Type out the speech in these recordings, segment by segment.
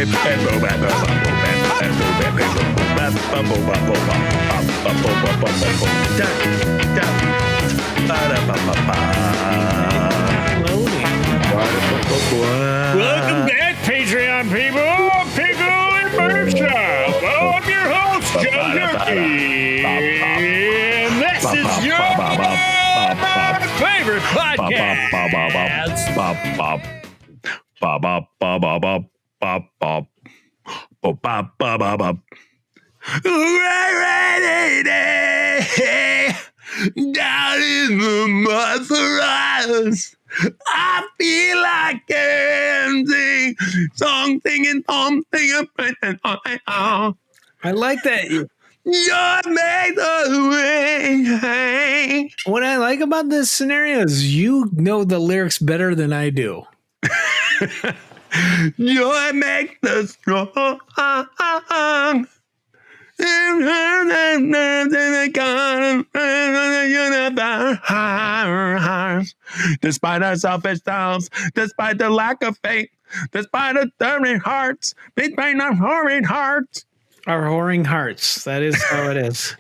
Welcome back, Patreon people. Pickle and Berkshire. Well, I'm your host, Joe Durkee. And this is your favorite podcast. Down in the mud for us. I feel like dancing, song singing, singing. I like that. You made the way. What I like about this scenario is you know the lyrics better than I do. Joy makes the strong. Despite our selfish selves, despite the lack of faith, despite our thorny hearts, despite our whoring hearts. Our whoring hearts. That is how it is.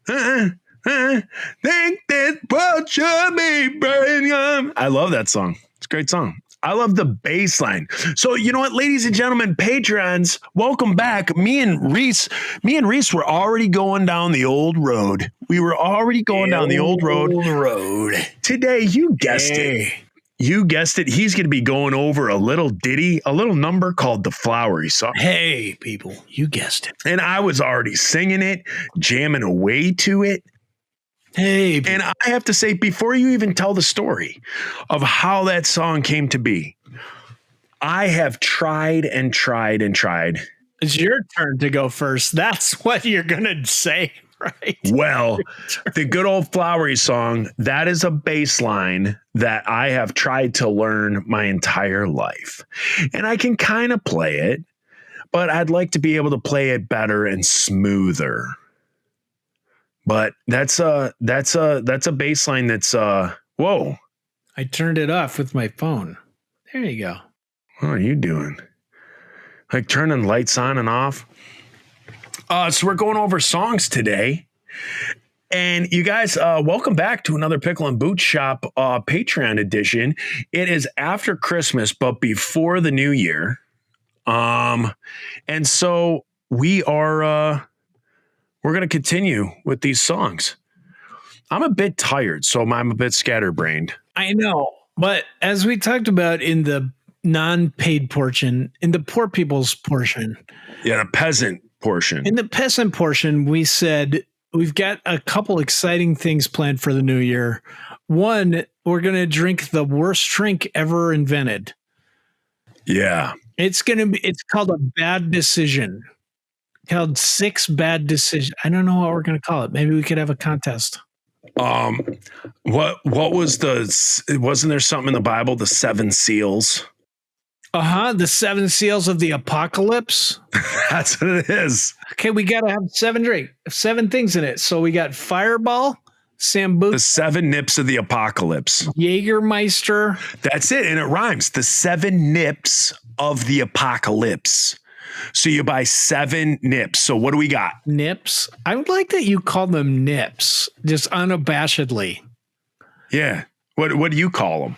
Think this world should be burning. I love that song. It's a great song. I love the bass line. So, you know what, ladies and gentlemen, Patrons, welcome back. Me and Reese were already going down the old road. We were already going down the old road. Today, you guessed it. You guessed it. He's going to be going over a little ditty, a little number called The Flowery Song. Hey, people, you guessed it. And I was already singing it, jamming away to it. Hey, and I have to say, before you even tell the story of how that song came to be, I have tried and tried and tried. It's your turn to go first. That's what you're going to say, right? Well, the good old Flowery Song, that is a bass line that I have tried to learn my entire life. And I can kind of play it, but I'd like to be able to play it better and smoother. But that's a bass line that's whoa. I turned it off with my phone. There you go. What are you doing? Like turning lights on and off? So we're going over songs today. And you guys, welcome back to another Pickle and Boot Shop Patreon edition. It is after Christmas, but before the new year. And so we are we're going to continue with these songs. I'm a bit tired, so I'm a bit scatterbrained. I know, but as we talked about in the non-paid portion, in the poor people's portion. Yeah, the peasant portion. In the peasant portion, we said we've got a couple exciting things planned for the new year. One, we're going to drink the worst drink ever invented. Yeah. It's called a bad decision. Called 6 Bad Decisions. I don't know what we're going to call it. Maybe we could have a contest. What was wasn't there something in the Bible, the 7 seals? The 7 seals of the apocalypse. That's what it is. Okay, we got to have 7 things in it. So we got Fireball, Sambuca, the 7 nips of the apocalypse, Jägermeister. That's it. And it rhymes. The 7 nips of the apocalypse. So you buy 7 nips. So what do we got? Nips. I would like that you call them nips, just unabashedly. Yeah. What do you call them?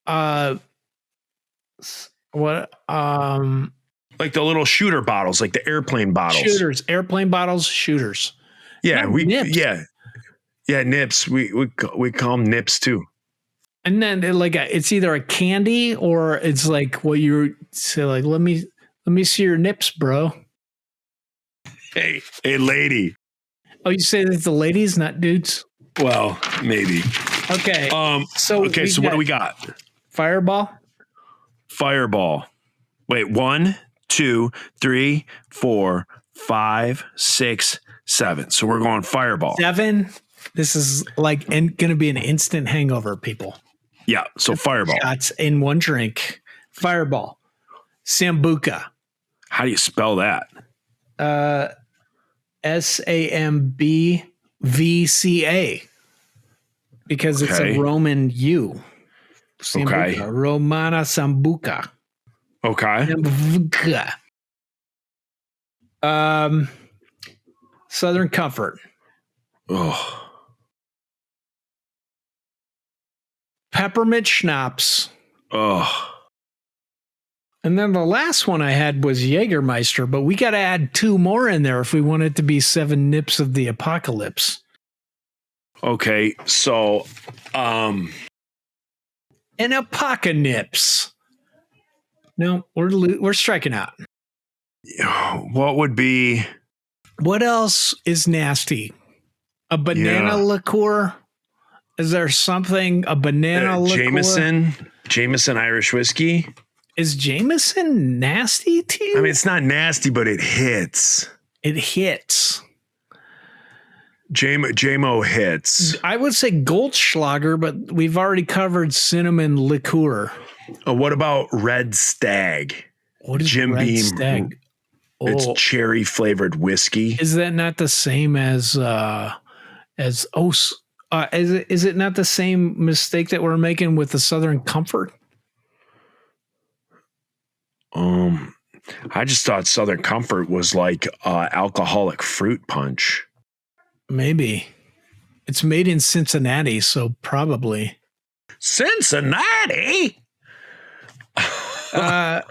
Like the little shooter bottles, like the airplane bottles. Shooters, airplane bottles, shooters. Yeah, nips. Yeah, nips. We call them nips too. And then it's either a candy or it's like what you say, like, let me see your nips, bro. Hey, lady. Oh, you say that the ladies, not dudes? Well, maybe. Okay. So what do we got? Fireball. Wait, 1, 2, 3, 4, 5, 6, 7. So we're going Fireball. 7. This is going to be an instant hangover, people. Yeah. So Fireball. Shots in one drink. Fireball. Sambuca. How do you spell that? SAMBVCA. Because it's a Roman U. Sambuca. Okay. Romana Sambuca. Okay. Southern Comfort. Oh. Peppermint Schnapps. Oh. And then the last one I had was Jägermeister, but we got to add 2 more in there if we want it to be 7 nips of the apocalypse. Okay. So, An apocalypse. No, we're striking out. what would be? What else is nasty? A banana liqueur? Is there something? A banana liqueur? Jameson Irish whiskey. Is Jameson nasty to you? I mean, it's not nasty, but it hits. It hits. JMO hits. I would say Goldschlager, but we've already covered cinnamon liqueur. What about Red Stag? What is Jim Red Beam? Stag? It's cherry flavored whiskey. Is that not the same as is it not the same mistake that we're making with the Southern Comfort? I just thought Southern Comfort was like alcoholic fruit punch. Maybe. It's made in Cincinnati, so probably. Cincinnati? I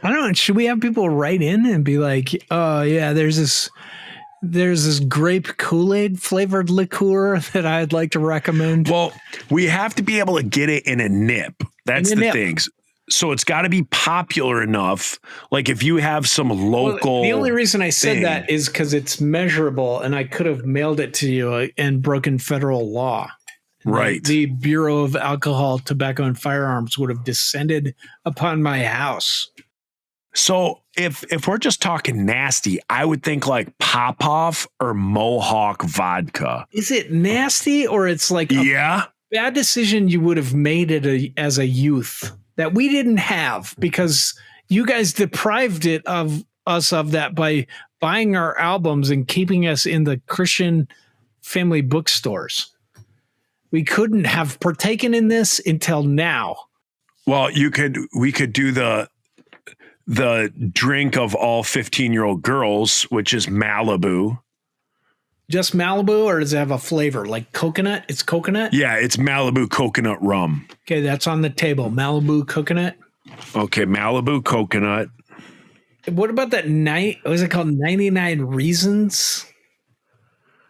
don't know. Should we have people write in and be like, oh yeah, there's this grape Kool-Aid flavored liqueur that I'd like to recommend? Well, we have to be able to get it in a nip. That's the thing. So it's got to be popular enough. Like if you have some local. Well, the only reason I said that is because it's measurable, and I could have mailed it to you and broken federal law. Right. The Bureau of Alcohol, Tobacco, and Firearms would have descended upon my house. So if we're just talking nasty, I would think like Popov or Mohawk vodka. Is it nasty, or it's like a bad decision you would have made it as a youth that we didn't have because you guys deprived it of us of that by buying our albums and keeping us in the Christian family bookstores? We couldn't have partaken in this until now. Well, we could do the drink of all 15-year-old girls, which is Malibu. Just Malibu, or does it have a flavor like coconut? It's coconut? Yeah, it's Malibu coconut rum. Okay, that's on the table. Malibu coconut. Okay, Malibu coconut. What about that what is it called? 99 Reasons?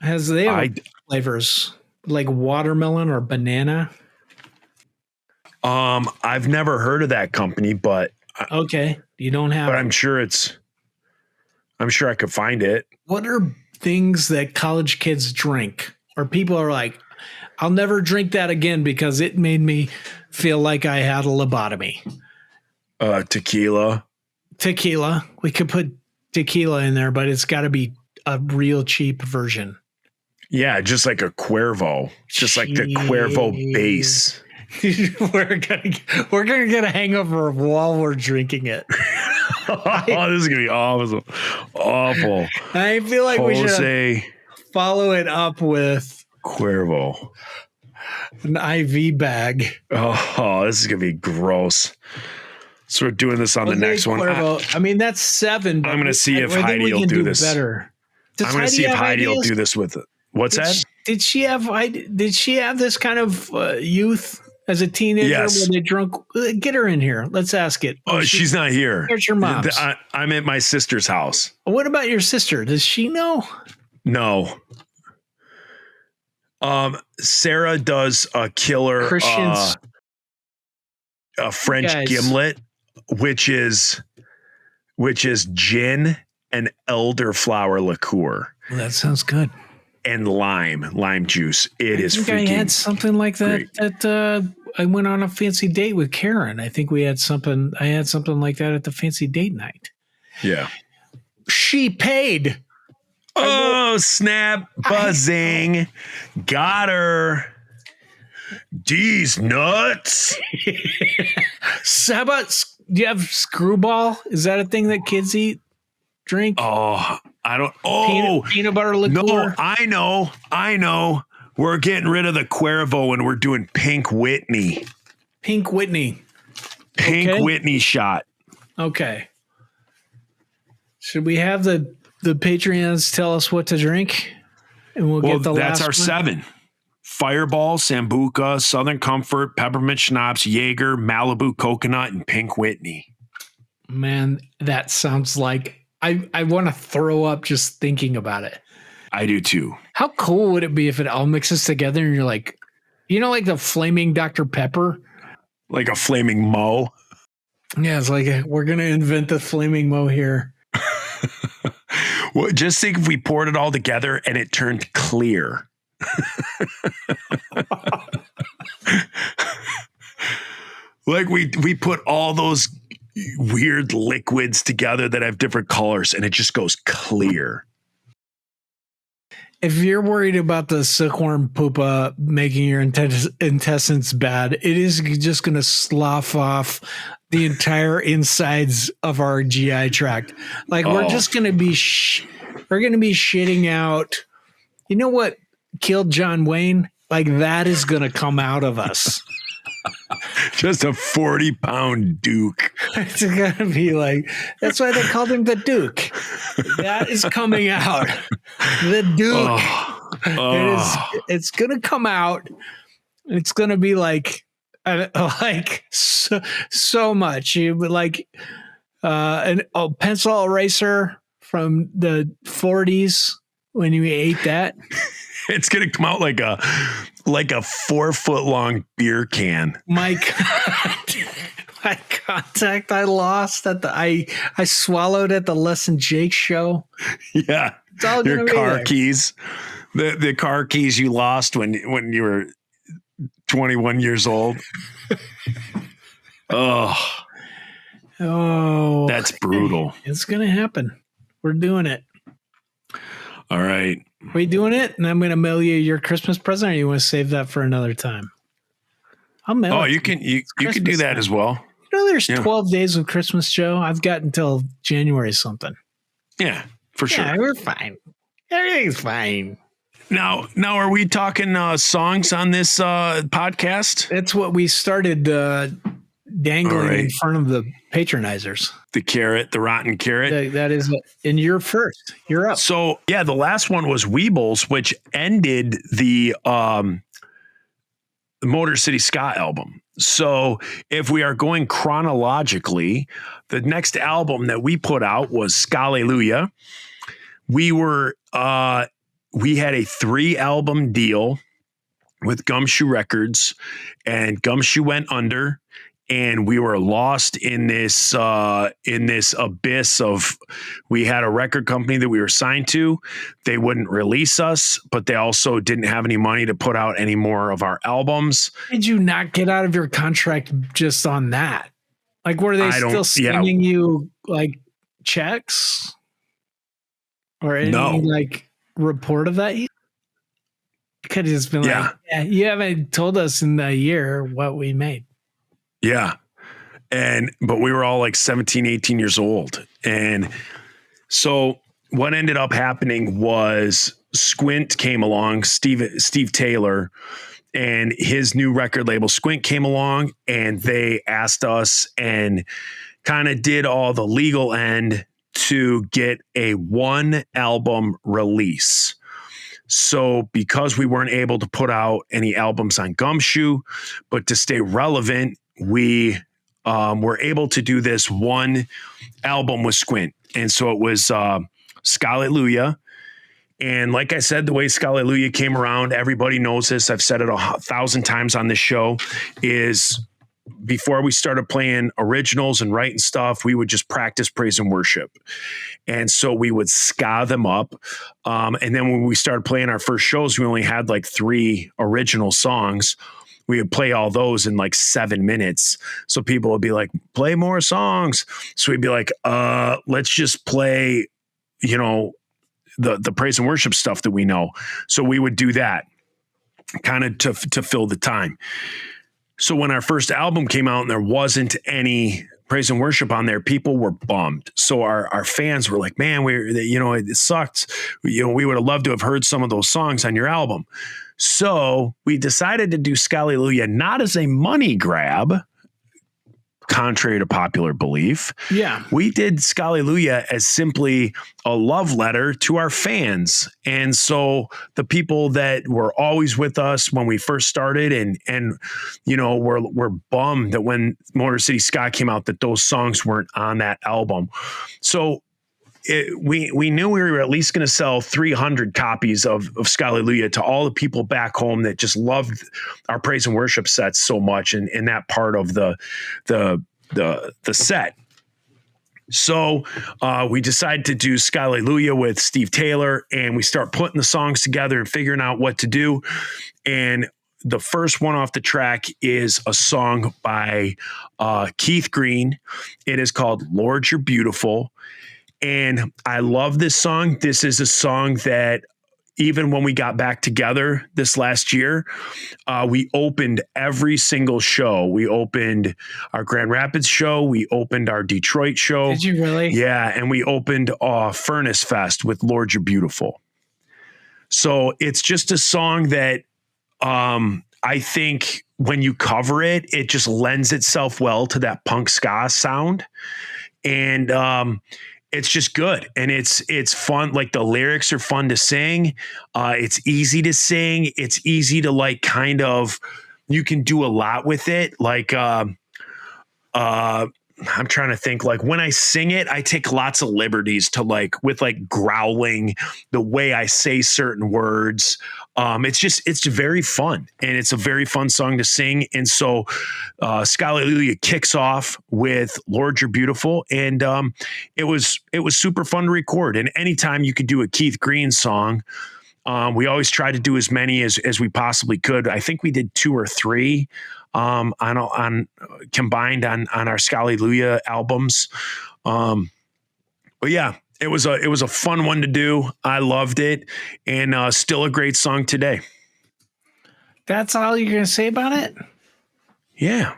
They have flavors like watermelon or banana? I've never heard of that company, but okay, you don't have. But I'm sure I could find it. What are things that college kids drink, or people are like, I'll never drink that again because it made me feel like I had a lobotomy? Tequila. We could put tequila in there, but it's got to be a real cheap version. Yeah, just like a Cuervo, just like the Cuervo base. We're gonna get a hangover while we're drinking it. This is gonna be awesome. Awful. I feel like we should follow it up with Cuervo, an IV bag. Oh, this is gonna be gross. So we're doing this on the next Cuervo. one. I mean, that's 7. But I'm gonna see if Heidi will do this better. I'm gonna see if Heidi will do this with it. What's that? Did she have this kind of youth as a teenager? Yes. When they drunk? Get her in here. Let's ask it. Oh, she's not here. Where's your mom? I'm at my sister's house. What about your sister? Does she know? No. Sarah does a killer Christians. A French gimlet, which is gin and elderflower liqueur. Well, that sounds good. And lime juice. I had something like that at I went on a fancy date with Karen. I think I had something like that at the fancy date night. Yeah. She paid. Oh, snap. Buzzing. Got her. These nuts. Saba, do you have screwball? Is that a thing that kids drink? Oh, I don't. Oh, peanut butter liqueur. No, I know. We're getting rid of the Cuervo and we're doing Pink Whitney. Pink Whitney shot. Okay. Should we have the Patreons tell us what to drink? And we'll get the that's last our one? 7. Fireball, Sambuca, Southern Comfort, Peppermint Schnapps, Jaeger, Malibu Coconut, and Pink Whitney. Man, that sounds like I want to throw up just thinking about it. I do too. How cool would it be if it all mixes together and you're like, like the flaming Dr. Pepper? Like a flaming Mo. Yeah, it's like we're going to invent the flaming Mo here. Well, just think if we poured it all together and it turned clear. Like we put all those weird liquids together that have different colors and it just goes clear. If you're worried about the silkworm pupa making your intestines bad, it is just going to slough off the entire insides of our GI tract. Like we're just going to be we're going to be shitting out. You know what killed John Wayne? Like that is going to come out of us. Just a 40-pound Duke. It's going to be like, that's why they called him the Duke. That is coming out. The Duke. It's going to come out. It's going to be like so much. You would like a pencil eraser from the 40s when you ate that. It's going to come out like a 4-foot-long beer can. My contact I lost at I swallowed at the Les and Jake show. Yeah. It's all your car there. Keys. The car keys you lost when you were 21 years old. Oh, that's brutal. It's going to happen. We're doing it. All right. We doing it? And I'm going to mail you your Christmas present, or you want to save that for another time? I'll mail it. Oh, you can do that as well. There's 12 days of Christmas, Joe. I've got until January something. Yeah, for sure. Yeah, we're fine. Everything's fine. Now, are we talking songs on this podcast? That's what we started dangling in front of the patronizers. The carrot, the rotten carrot. That is, and you're first. You're up. So, yeah, the last one was Weebles, which ended the Motor City Ska album. So, if we are going chronologically, the next album that we put out was Scalleluja. We had a 3-album deal with Gumshoe Records, and Gumshoe went under. And we were lost in this abyss of, we had a record company that we were signed to. They wouldn't release us, but they also didn't have any money to put out any more of our albums. Did you not get out of your contract just on that? Like, were they still sending you like checks or any like report of that? You could have just been like, yeah, you haven't told us in a year what we made. Yeah. But we were all like 17, 18 years old. And so what ended up happening was Squint came along, Steve Taylor, and his new record label Squint came along, and they asked us and kind of did all the legal end to get a 1-album release. So because we weren't able to put out any albums on Gumshoe, but to stay relevant, we were able to do this 1 album with Squint. And so it was Scalleluja. And like I said, the way Scalleluja came around, everybody knows this. I've said it 1,000 times on this show, is before we started playing originals and writing stuff, we would just practice praise and worship. And so we would ska them up. And then when we started playing our first shows, we only had like 3 original songs. We would play all those in like 7 minutes. So people would be like, play more songs. So we'd be like, let's just play, the praise and worship stuff that we know. So we would do that kind of to fill the time. So when our first album came out and there wasn't any praise and worship on there, people were bummed. So our fans were like, man, it sucked. We would have loved to have heard some of those songs on your album. So we decided to do Scalleluja not as a money grab, contrary to popular belief. Yeah. We did Scalleluia as simply a love letter to our fans. And so the people that were always with us when we first started and you know, we're bummed that when Motor City Ska came out that those songs weren't on that album. So we knew we were at least going to sell 300 copies of Scalleluia to all the people back home that just loved our praise and worship sets so much, and in that part of the set. So we decided to do Scalleluia with Steve Taylor, and we start putting the songs together and figuring out what to do. And the first one off the track is a song by Keith Green. It is called Lord, You're Beautiful. And I love this song. This is a song that even when we got back together this last year, we opened every single show. We opened our Grand Rapids show. We opened our Detroit show. Did you really? Yeah. And we opened Furnace Fest with Lord, You're Beautiful. So it's just a song that I think when you cover it, it just lends itself well to that punk ska sound. And it's just good. And it's fun. Like the lyrics are fun to sing. It's easy to sing. It's easy to like kind of, you can do a lot with it. Like, I'm trying to think, like when I sing it, I take lots of liberties to like with like growling, the way I say certain words. It's very fun, and it's a very fun song to sing. And so Scalleluia kicks off with Lord, You're Beautiful. And it was super fun to record. And anytime you could do a Keith Green song, we always try to do as many as we possibly could. I think we did 2 or 3 on combined on our Scalleluia albums. But yeah, it was a fun one to do. I loved it, and still a great song today. That's all you're going to say about it? Yeah.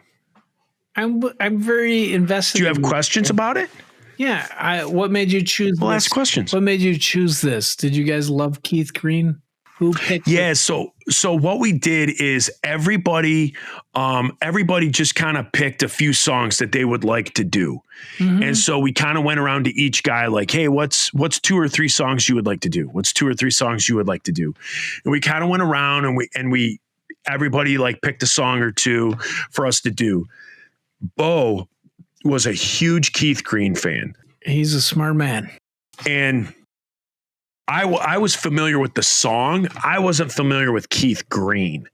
I'm very invested. Do you have questions about it? Yeah. What made you choose? Well, ask questions. What made you choose this? Did you guys love Keith Green? Who picked? Yeah. So what we did is everybody just kind of picked a few songs that they would like to do. Mm-hmm. And so we kind of went around to each guy like, hey, what's 2 or 3 songs you would like to do? What's 2 or 3 songs you would like to do? And we kind of went around and we everybody like picked a song or 2 for us to do. Bo was a huge Keith Green fan. He's a smart man. And I was familiar with the song. I wasn't familiar with Keith Green.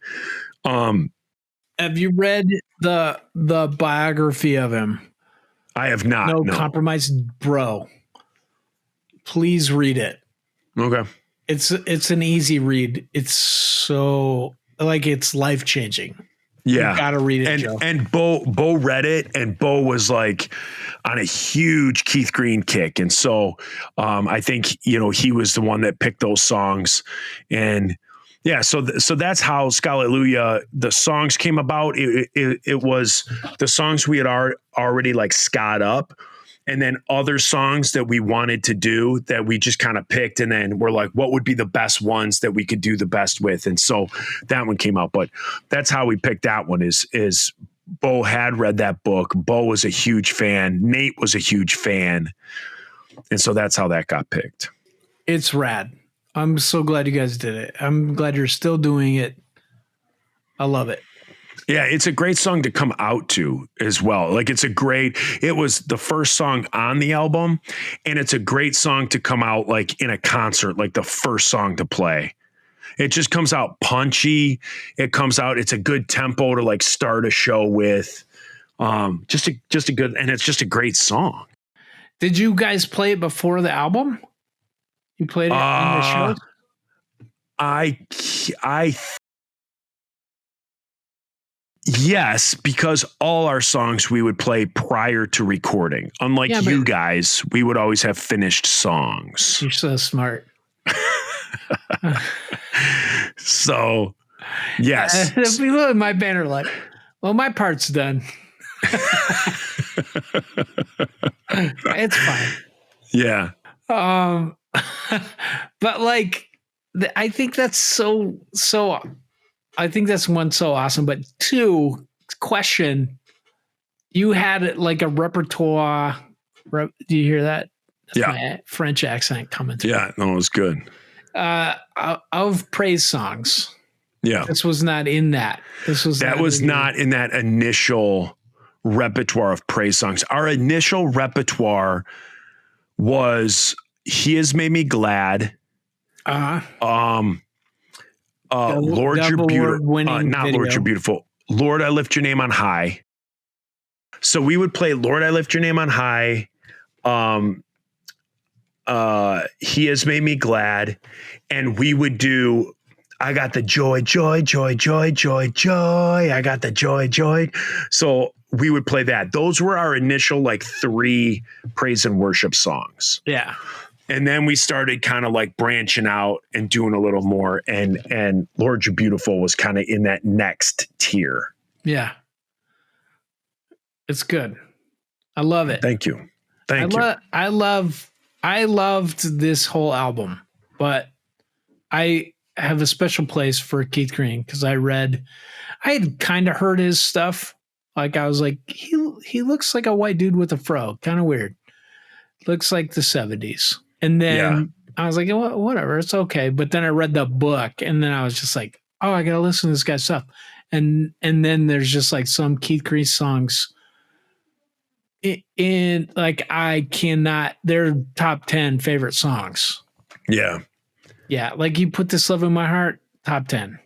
Have you read the biography of him? I have not. No Compromise, bro. Please read it. Okay. It's an easy read. It's so like it's life changing. Yeah. You gotta read it, Joe. And Bo read it, and Bo was like on a huge Keith Green kick. And so I think, he was the one that picked those songs. And yeah, so that's how Scalleluia, the songs came about. It was the songs we had already like sca'd up, and then other songs that we wanted to do that we just kind of picked. And then we're like, what would be the best ones that we could do the best with? And so that one came out, but that's how we picked that one is Bo had read that book. Bo was a huge fan. Nate was a huge fan. And so that's how that got picked. It's rad. I'm so glad you guys did it. I'm glad you're still doing it. I love it. Yeah, it's a great song to come out to as well. Like it was the first song on the album, and it's a great song to come out like in a concert, like the first song to play. It just comes out punchy. It's a good tempo to like start a show with. Just a good, and it's just a great song. Did you guys play it before the album? You played it on the show? Yes, because all our songs we would play prior to recording. Unlike you guys, we would always have finished songs. You're so smart. So, yes. The people in my band are like, well, my part's done. It's fine. Yeah. But like, I think that's so I think that's one, so awesome. But 2, question, You had like a repertoire. Do you hear that? That's my French accent coming through. Yeah, no, it was good. Of praise songs. Yeah. This was not in that. That was not in that initial repertoire of praise songs. Our initial repertoire was He Has Made Me Glad. Lord, You're Beautiful. Not video. Lord, You're Beautiful. Lord, I Lift Your Name on High. So we would play Lord, I Lift Your Name on High. He Has Made Me Glad. And we would do I Got the Joy, Joy, Joy, Joy, Joy, Joy. I got the joy, joy. So we would play that. Those were our initial like 3 praise and worship songs. Yeah. And then we started kind of like branching out and doing a little more. And Lord, You're Beautiful was kind of in that next tier. Yeah. It's good. I love it. Thank you. Thank you. I loved this whole album, but I have a special place for Keith Green because I had kind of heard his stuff. Like I was like, he looks like a white dude with a fro. Kind of weird. Looks like the 70s. And then I was like, whatever, it's okay. But then I read the book and then I was just like, oh, I got to listen to this guy's stuff. And then there's just like some Keith Green songs in like, they're top 10 favorite songs. Yeah. Yeah. Like you put This Love in My Heart, top 10.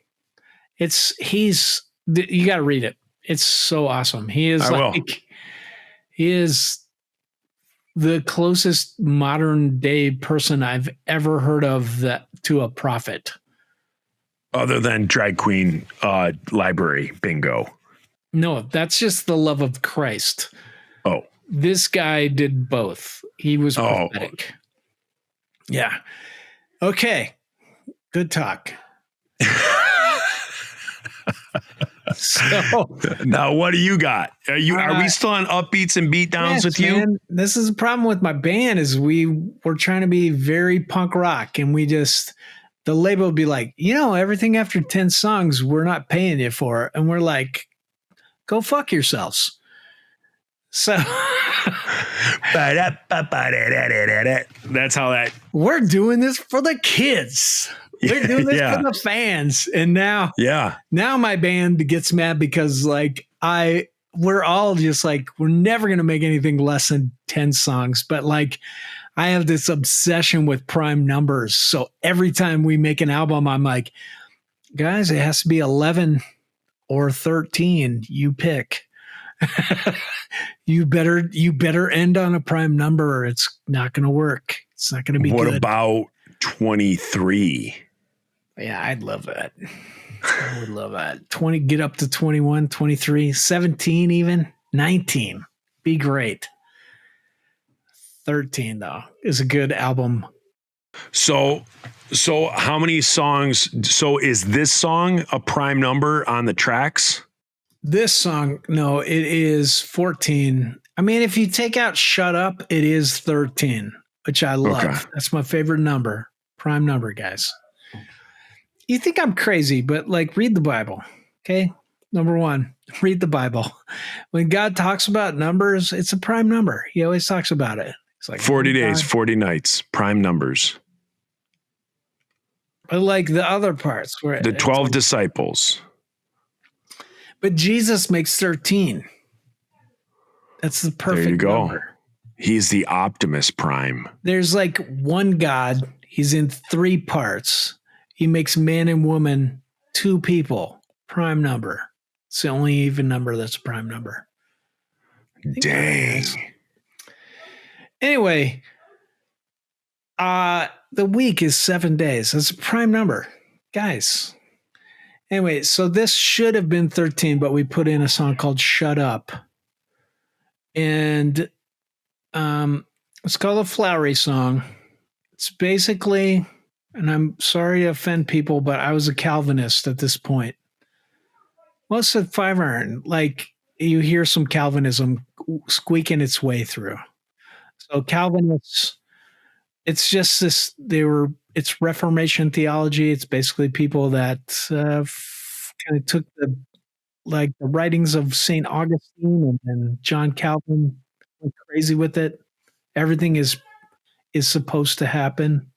You got to read it. It's so awesome. He is the closest modern day person I've ever heard of to a prophet. Other than drag queen library bingo. No, that's just the love of Christ. Oh. This guy did both. He was prophetic. Yeah. Okay. Good talk. So now what do you got? Are we still on upbeats and beatdowns with you? Man, this is a problem with my band is we're trying to be very punk rock and the label would be like, everything after 10 songs we're not paying you for. And we're like, go fuck yourselves. So that's how that we're doing this for the kids. We're doing this for the fans. And now my band gets mad because like we're all just like, we're never going to make anything less than 10 songs. But like, I have this obsession with prime numbers. So every time we make an album, I'm like, guys, it has to be 11 or 13. You pick. You better end on a prime number or it's not going to work. It's not going to be good. What about 23? Yeah, I'd love that. I would love that. 20, get up to 21, 23, 17 even, 19. Be great. 13 though is a good album. So how many songs? So is this song a prime number on the tracks? This song, no, it is 14. I mean, if you take out Shut Up, it is 13, which I love. Okay. That's my favorite number. Prime number, guys. You think I'm crazy, but like read the Bible. Okay. Number 1, read the Bible. When God talks about numbers, it's a prime number. He always talks about it. It's like 40 days, 40 nights, prime numbers. But like the other parts where the 12 disciples. But Jesus makes 13. That's the perfect there you go. Number. He's the Optimus Prime. There's like one God. He's in 3 parts. He makes man and woman 2 people. Prime number. It's the only even number that's a prime number. Dang. Anyway, the week is 7 days. That's a prime number. Guys. Anyway, so this should have been 13, but we put in a song called Shut Up. And it's called a flowery song. It's basically, and I'm sorry to offend people, but I was a Calvinist at this point. Well, it's a 5 iron. Like you hear some Calvinism squeaking its way through. So Calvinists, it's just this, it's Reformation theology. It's basically people that kind of took like the writings of St. Augustine, and then John Calvin went crazy with it. Everything is supposed to happen.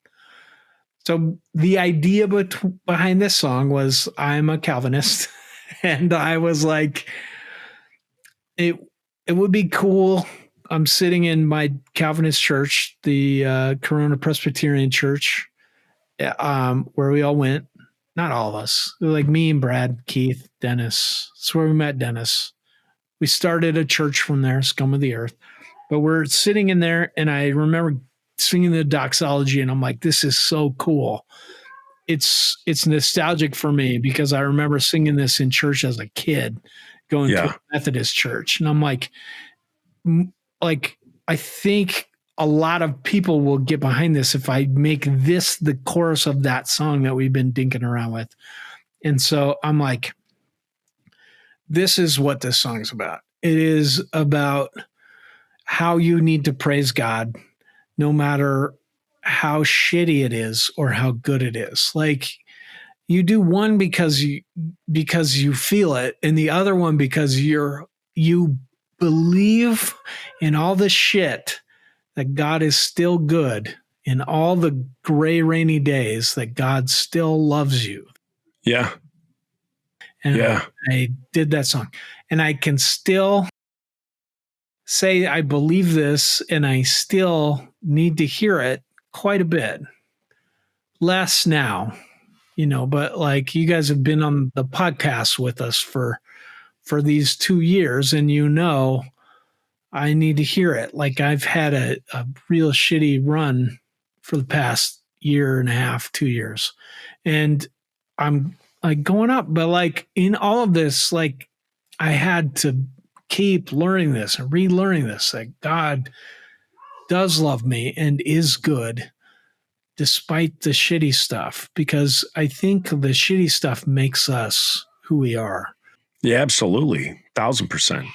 So the idea behind this song was, I'm a Calvinist, and I was like, it would be cool. I'm sitting in my Calvinist church, the Corona Presbyterian Church, where we all went. Not all of us, like me and Brad, Keith, Dennis. That's where we met Dennis. We started a church from there, Scum of the Earth. But we're sitting in there, and I remember singing the doxology, and I'm like, this is so cool. It's nostalgic for me because I remember singing this in church as a kid, going to a Methodist church. And I'm like, I think a lot of people will get behind this if I make this the chorus of that song that we've been dinking around with. And so I'm like, this is what this song's about. It is about how you need to praise God, no matter how shitty it is or how good it is. Like, you do one because you feel it, and the other one because you believe in all the shit that God is still good, in all the gray, rainy days that God still loves you. Yeah. And I did that song, and I can still say I believe this, and I still need to hear it quite a bit. Less now, but like, you guys have been on the podcast with us for these 2 years, and I need to hear it. Like, I've had a real shitty run for the past year and a half, 2 years, and I'm like going up, but like in all of this, like, I had to keep learning this and relearning this, that God does love me and is good despite the shitty stuff, because I think the shitty stuff makes us who we are. Yeah, absolutely. 1,000%.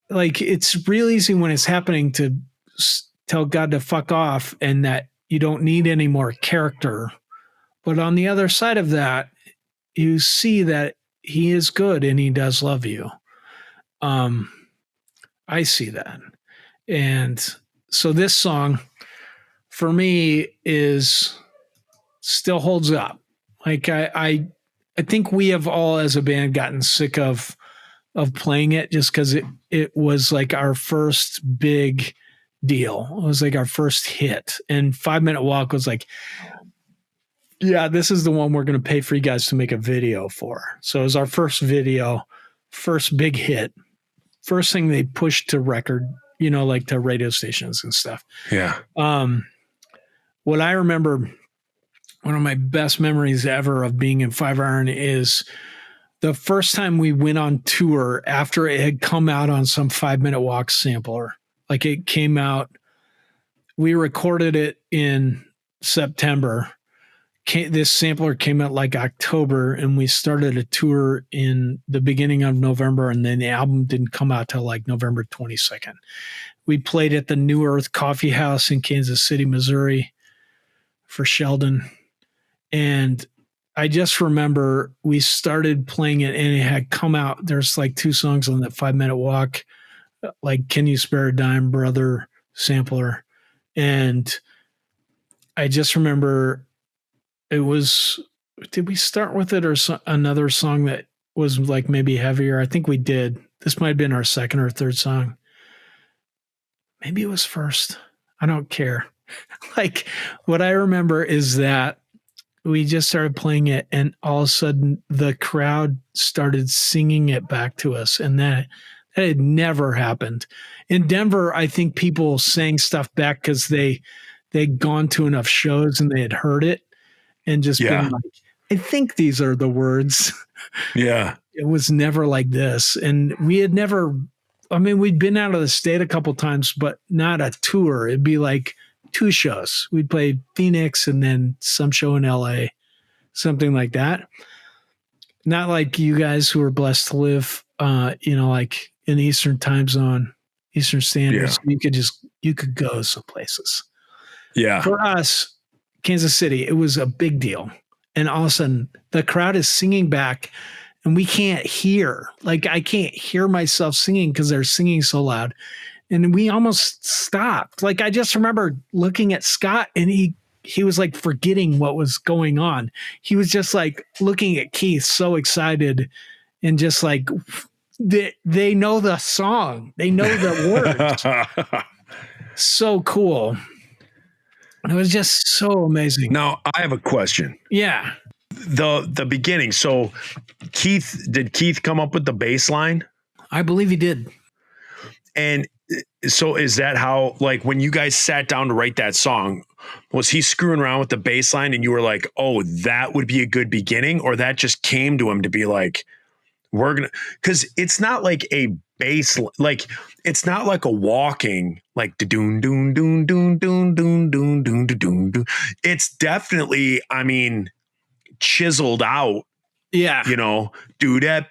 Like, it's real easy when it's happening to tell God to fuck off and that you don't need any more character. But on the other side of that, you see that he is good and he does love you. I see that. And so this song for me still holds up. Like, I think we have all as a band gotten sick of playing it, just because it was like our first big deal. It was like our first hit, and 5 Minute Walk was like, yeah, this is the one we're going to pay for you guys to make a video for. So it was our first video, first big hit, first thing they pushed to record, like to radio stations and stuff. Yeah. What I remember, one of my best memories ever of being in Five Iron, is the first time we went on tour after it had come out on some 5 Minute Walk sampler. Like, it came out, we recorded it in September. This sampler came out like October, and we started a tour in the beginning of November, and then the album didn't come out till like November 22nd. We played at the New Earth Coffee House in Kansas City, Missouri for Sheldon. And I just remember we started playing it, and it had come out. There's like 2 songs on that 5 Minute Walk, like Can You Spare a Dime, Brother sampler. And I just remember did we start with it or another song that was like maybe heavier? I think we did. This might've been our second or third song. Maybe it was first. I don't care. Like, what I remember is that we just started playing it, and all of a sudden the crowd started singing it back to us. And that had never happened. In Denver, I think people sang stuff back because they'd gone to enough shows and they had heard it and just been like, I think these are the words. Yeah. It was never like this. And we had never, we'd been out of the state a couple times, but not a tour. It'd be like 2 shows. We'd play Phoenix and then some show in LA, something like that. Not like you guys who are blessed to live, like in Eastern time zone, Eastern Standard. Yeah. So you could go some places. Yeah. For us, Kansas City, it was a big deal. And all of a sudden the crowd is singing back, and we can't hear. Like I can't hear myself singing because they're singing so loud. And we almost stopped. Like I just remember looking at Scott and he was like forgetting what was going on. He was just like looking at Keith, so excited and just like they know the song. They know the words. So cool. It was just so amazing. Now I have a question. Yeah. The beginning. So did Keith come up with the bass line? I believe he did. And so is that how, like, when you guys sat down to write that song, was he screwing around with the bass line and you were like, oh, that would be a good beginning? Or that just came to him to be like, we're going to, because it's not like a bass, like, it's not like a walking, like, doon, doon, doon, doon, doon, doon, doon, doon, doon, doon. It's definitely, I mean, chiseled out. Yeah. You know, it's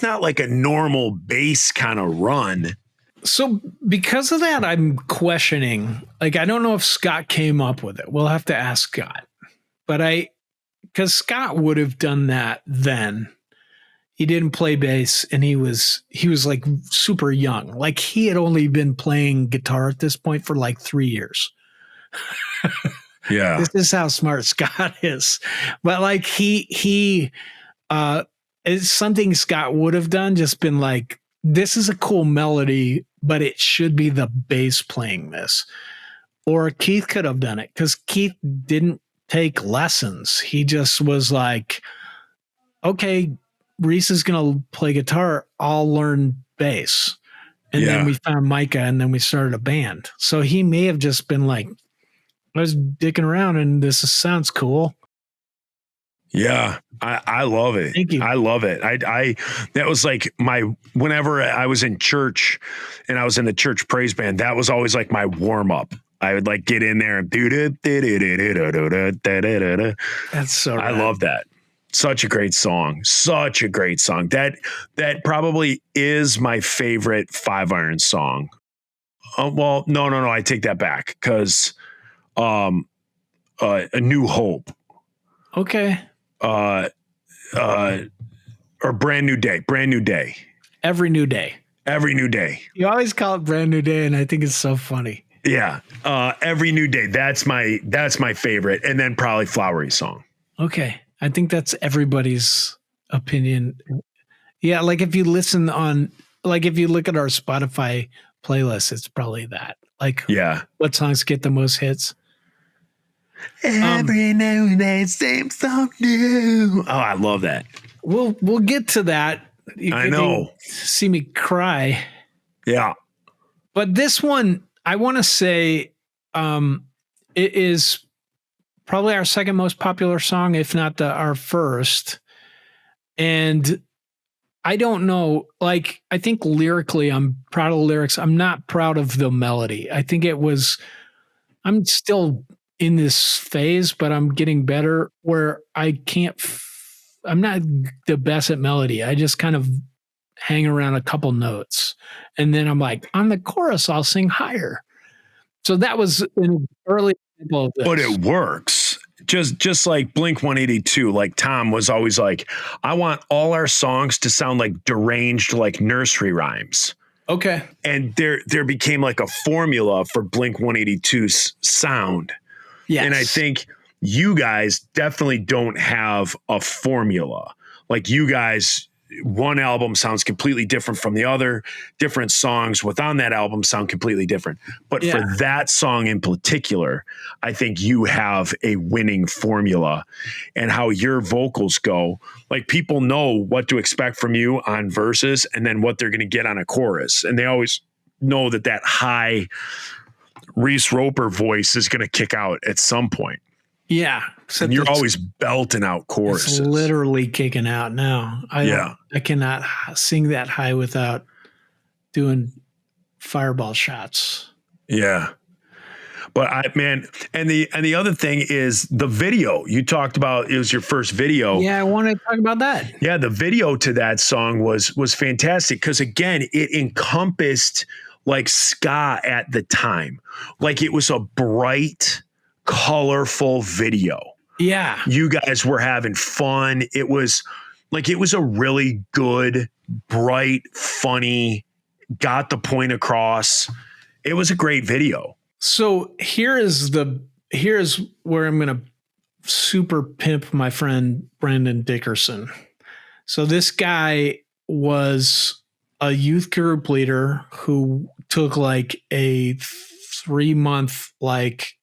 not like a normal bass kind of run. So because of that, I'm questioning, like, I don't know if Scott came up with it. We'll have to ask Scott, but because Scott would have done that then. He didn't play bass and he was like super young. Like he had only been playing guitar at this point for like 3 years. Yeah. This is how smart Scott is. But like it's something Scott would have done, just been like, this is a cool melody, but it should be the bass playing this. Or Keith could have done it because Keith didn't take lessons. He just was like, okay, Reese is going to play guitar. I'll learn bass. And then we found Micah and then we started a band. So he may have just been like, I was dicking around and this sounds cool. Yeah, I love it. Thank you. I love it. I that was like whenever I was in church and I was in the church praise band, that was always like my warm up. I would like get in there and That's so I love that. Such a great song. Such a great song. That probably is my favorite Five Iron song. Well, no. I take that back because A New Hope. Okay. Or Brand New Day. Brand New Day. Every New Day. Every New Day. You always call it Brand New Day, and I think it's so funny. Yeah. Every New Day. That's my favorite. And then probably Flowery Song. Okay. I think that's everybody's opinion. Yeah, like if you listen if you look at our Spotify playlist, it's probably that. Like, yeah, what songs get the most hits? Every new day, same song new. Oh, I love that. We'll get to that. I know. See me cry. Yeah. But this one, I want to say, it is probably our second most popular song, if not our first. And I don't know, like, I think lyrically, I'm proud of the lyrics. I'm not proud of the melody. I think I'm still in this phase, but I'm getting better where I'm not the best at melody. I just kind of hang around a couple notes. And then I'm like, on the chorus, I'll sing higher. So that was an early example of this. But it works. Just like Blink-182, like Tom was always like, I want all our songs to sound like deranged, like nursery rhymes. Okay. And there became like a formula for Blink-182's sound. Yes. And I think you guys definitely don't have a formula. Like you guys, one album sounds completely different from the other. Different songs within that album sound completely different. But for that song in particular, I think you have a winning formula, and how your vocals go. Like people know what to expect from you on verses and then what they're going to get on a chorus. And they always know that high Reese Roper voice is going to kick out at some point. Yeah. And you're always belting out choruses. It's literally kicking out now. I cannot sing that high without doing fireball shots. Yeah. But and the other thing is the video. You talked about, it was your first video. Yeah, I want to talk about that. Yeah, the video to that song was fantastic because again, it encompassed like ska at the time. Like it was a bright, colorful video. Yeah. You guys were having fun. It was a really good, bright, funny, got the point across. It was a great video. So here's where I'm going to super pimp my friend Brandon Dickerson. So this guy was a youth group leader who took like a 3-month like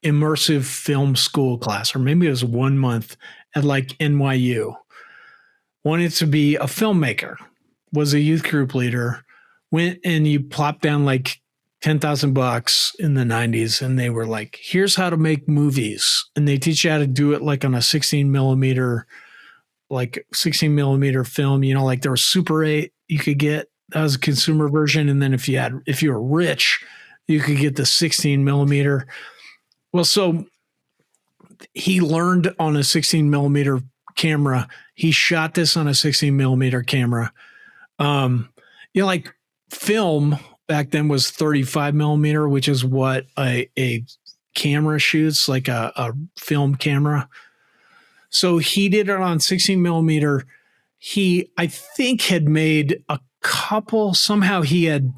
immersive film school class, or maybe it was 1 month at like NYU. Wanted to be a filmmaker, was a youth group leader, went and you plopped down like $10,000 in the 90s, and they were like, here's how to make movies. And they teach you how to do it like on a 16 millimeter film, you know, like there was Super 8 you could get. That was a consumer version. And then if you were rich, you could get the 16 millimeter. Well, so he learned on a 16 millimeter camera. He shot this on a 16 millimeter camera. You know, like film back then was 35 millimeter, which is what a camera shoots, like a film camera. So he did it on 16 millimeter. He, I think, had made a couple. Somehow he had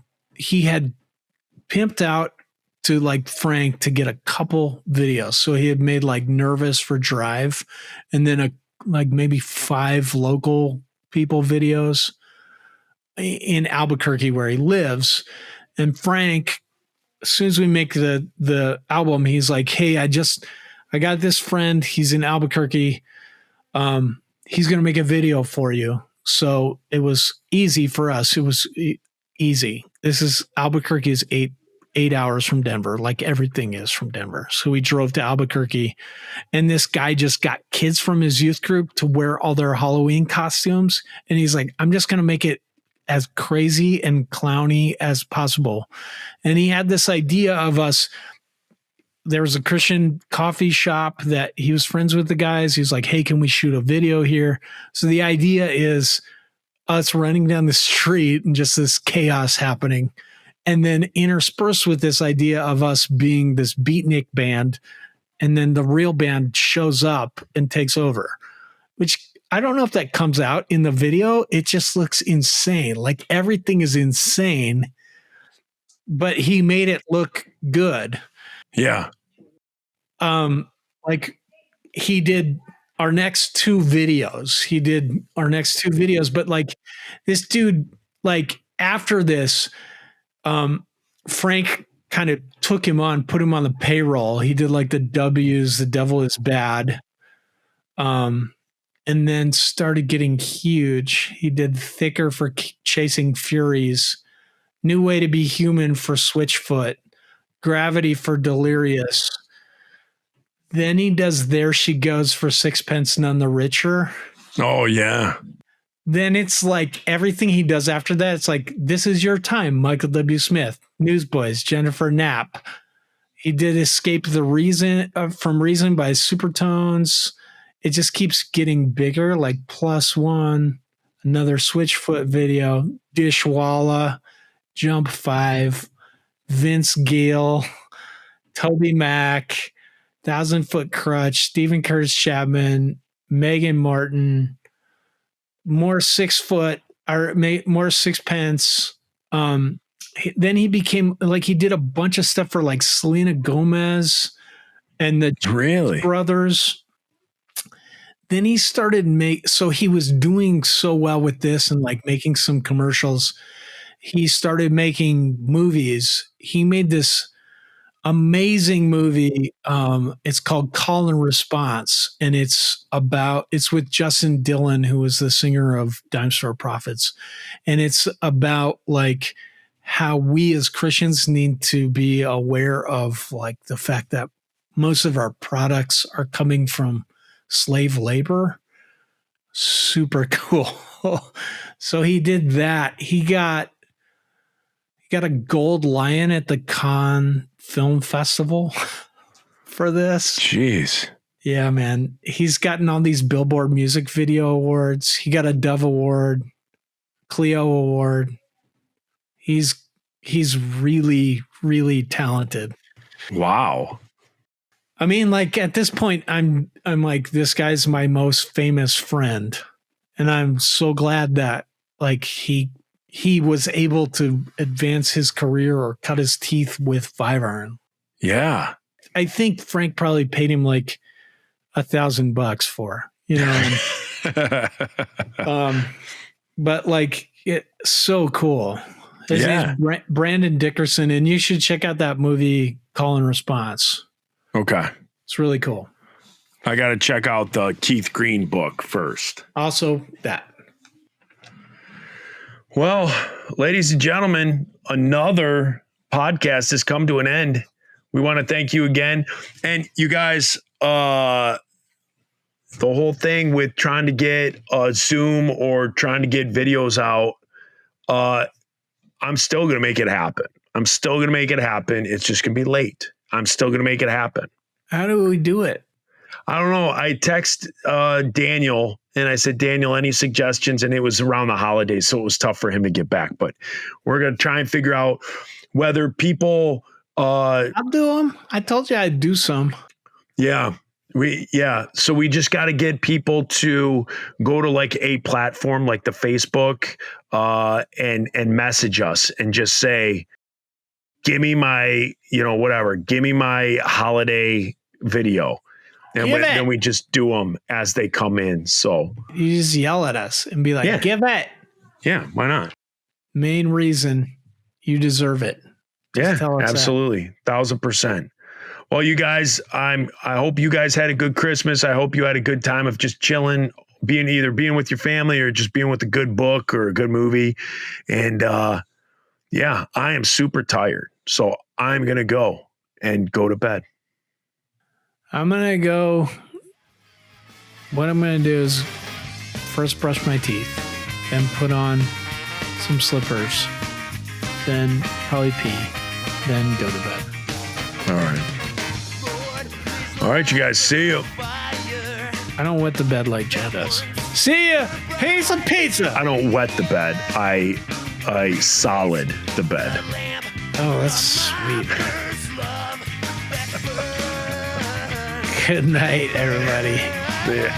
pimped out to like Frank to get a couple videos. So he had made like Nervous for Drive, and then like maybe 5 local people videos in Albuquerque where he lives. And Frank, as soon as we make the album, he's like, hey, I got this friend. He's in Albuquerque. He's going to make a video for you. So it was easy for us. It was easy. Albuquerque is 8 hours from Denver, like everything is from Denver. So we drove to Albuquerque, and this guy just got kids from his youth group to wear all their Halloween costumes. And he's like, I'm just going to make it as crazy and clowny as possible. And he had this idea of us. There was a Christian coffee shop that he was friends with the guys. He's like, hey, can we shoot a video here? So the idea is us running down the street and just this chaos happening. And then interspersed with this idea of us being this beatnik band. And then the real band shows up and takes over, which I don't know if that comes out in the video. It just looks insane. Like everything is insane, but he made it look good. Yeah. Like he did our next two videos. But like this dude, like after this, Frank kind of took him on, put him on the payroll. He did like the W's, The Devil Is Bad. And then started getting huge. He did Thicker for Chasing Furies, New Way to Be Human for Switchfoot, Gravity for Delirious. Then he does There She Goes for Sixpence None the Richer. Oh, yeah. Then it's like everything he does after that, it's like, This Is Your Time, Michael W. Smith, Newsboys, Jennifer Knapp. He did Escape the Reason from Reason by Supertones. It just keeps getting bigger, like Plus One, another Switchfoot video, Dishwalla, Jump 5, Vince Gill, Toby Mac, 1,000-Foot Crutch, Stephen Curtis Chapman, Megan Martin, more 6 foot or more Sixpence. Then he became like, he did a bunch of stuff for like Selena Gomez and the brothers. Then he started so he was doing so well with this and like making some commercials. He started making movies. He made this amazing movie. It's called Call and Response, and it's with Justin Dillon, who was the singer of Dime Store Prophets. And it's about like how we as Christians need to be aware of like the fact that most of our products are coming from slave labor. Super cool. So he did that. He got a gold lion at the Cannes Film Festival for this. Jeez. Yeah, man. He's gotten all these Billboard Music Video Awards. He got a Dove Award, Clio Award. He's really, really talented. Wow. I mean, like at this point, I'm like, this guy's my most famous friend, and I'm so glad that like he was able to advance his career or cut his teeth with 5-iron. Yeah, I think Frank probably paid him like $1,000 for, you know. But like it's so cool. His name's Brandon Dickerson, and you should check out that movie Call and Response. Okay. It's really cool. I got to check out the Keith Green book first. Also that. Well, ladies and gentlemen, another podcast has come to an end. We want to thank you again. And you guys, the whole thing with trying to get Zoom or trying to get videos out, I'm still going to make it happen. It's just going to be late. I'm still going to make it happen. How do we do it? I don't know. I text Daniel and I said, Daniel, any suggestions? And it was around the holidays, so it was tough for him to get back. But we're going to try and figure out whether people... I'll do them. I told you I'd do some. Yeah. So we just got to get people to go to like a platform like the Facebook and message us and just say, give me my, give me my holiday video. And then we just do them as they come in. So you just yell at us and be like, give it. Yeah. Why not? Main reason you deserve it. Just absolutely. 1,000%. Well, you guys, I hope you guys had a good Christmas. I hope you had a good time of just chilling, being with your family or just being with a good book or a good movie. And I am super tired. So I'm going to go to bed. I'm going to go. What I'm going to do is first brush my teeth, then put on some slippers, then probably pee, then go to bed. All right, you guys. See you. I don't wet the bed like Jen does. See ya. Here's some pizza. I don't wet the bed. I solid the bed. Oh, that's sweet. Good night, everybody. Yeah.